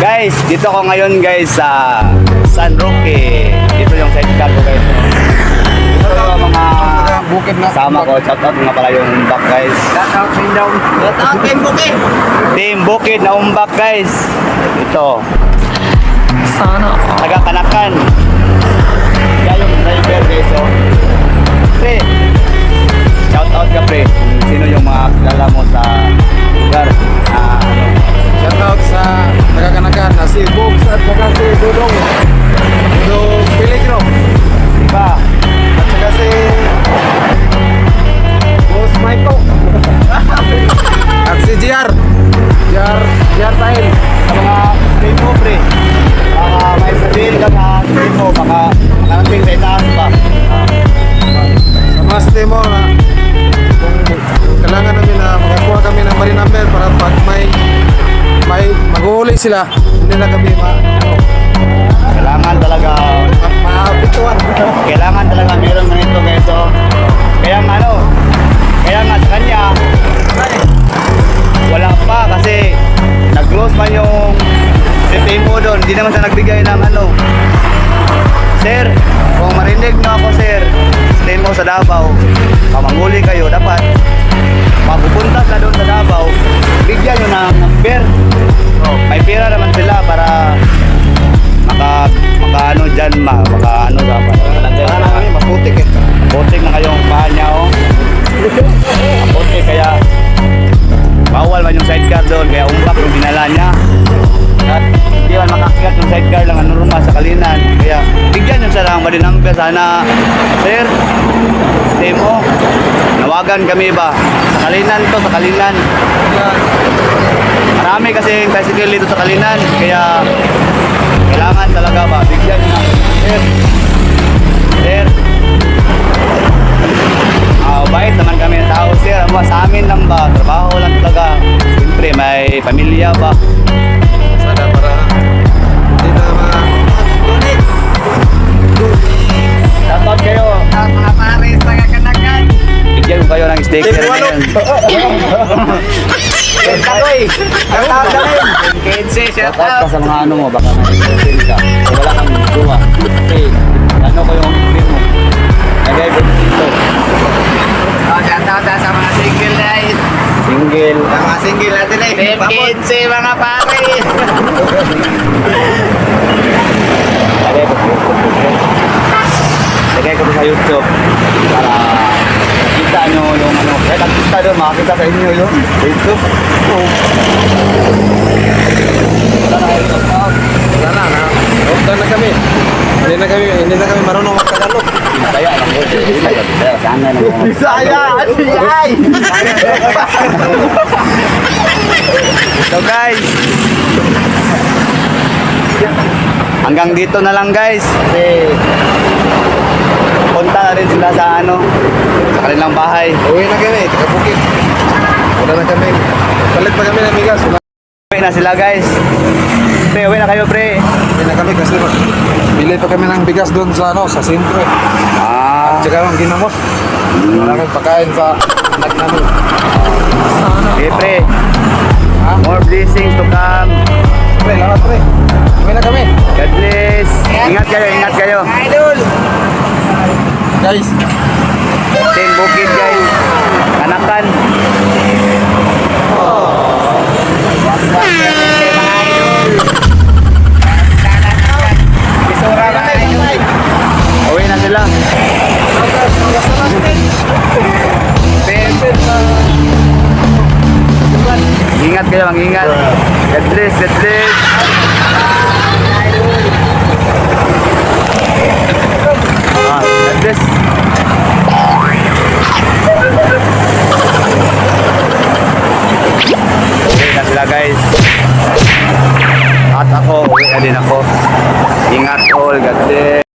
Guys, dito ako ngayon guys sa San Roque. Dito yung sidecar ko guys. Ito yung mga bukid na kasama ko. Shout out nga pala yung umbak guys. Shout out sa inyo. Shout out Team Bukid. Team Bukid na umbak guys. Ito. Sana all. Taga Kanakan. Kaya yung driver guys. So, pre, shout out ka pre. Kung sino yung mga kilala mo sa lugar. Shout out sa Tagakanakan na si Bogs at saka si Dudong Peligro. Diba? At saka si Boss Maiko. At si JR Tail. Sa mga stream mo pre. Baka may sabihin ka na stream mo. Baka nakarating sa itaas pa. Sa maste mo na kung kailangan namin na makakuha kami ng mali number para pag may mag-uuli sila, hindi na kami Kailangan talaga maapituan. kailangan talaga meron ng ito guys. So, kaya nga sa kanya wala pa kasi nag-close pa yung system mo doon. Hindi naman siya nagbigay ng Sir, kung marinig nyo ako sir, system mo sa Davao, pamanguli kayo, dapat mapupunta ka doon sa Davao, bigyan nyo ng number. May pera naman sila para maka dyan maka dapat Para kami maputik eh. putik na kayong paa niya putik kaya bawal man yung sidecar doon kaya umbak yung dinala niya at hindi man makakigat yung sidecar lang normal sa Kalinan kaya bigyan nyo sa lang bali number sana sir stay mo nawagan kami ba sa Kalinan to sa Kalinan marami kasi tricycle dito sa Kalinan kaya kailangan talaga ba bigyan nyo na sir bait naman kami ng tao sir sa amin lang ba trabaho lang talaga siyempre may pamilya ba Sana para hindi na shoutout kayo mga pares Tagakanakan. bigyan ko kayo ng sticker na yan Shout shoutout out. ka sa mga mo baka may ka so, wala kang duwa okay ano ko yung screen mo lagay ko dito Shout out sa mga single guys. single Sa mga single natin eh. Team Kinse mga pare. lagay ko sa YouTube para kita nyo yung kahit ang kita doon makakita sa inyo yung YouTube wala na kayo shoutout Wala na. Huwag na kami. Hindi na kami marunong magtagalog. Bisaya lang po. Bisaya. Sana na mo. Bisaya! Siyay! So guys. Hanggang dito na lang guys. Kasi punta na rin sila sa sa kanilang bahay. Uwi na kami. Tagabukid. Wala na kami. Palit pa kami ng bigas. Uwi na sila guys. Pre, uwi na kayo pre. Uwi na kami kasi bili pa kami ng bigas doon sa sa sentro. Tsaka ang ginamos. Wala kami pagkain sa anak namin. Sana Okay pre. Ha? More blessings to come. Pre, lahat pre. Uwi na kami. God bless. Ingat kayo, ingat kayo. Idol! Guys. Team Bukid guys. Kanakan. Uwi na sila. Ingat kayo, mag-ingat. God bless, God bless. God bless. Uwi na sila guys. At ako, uwi na din ako. Ingat all, God bless.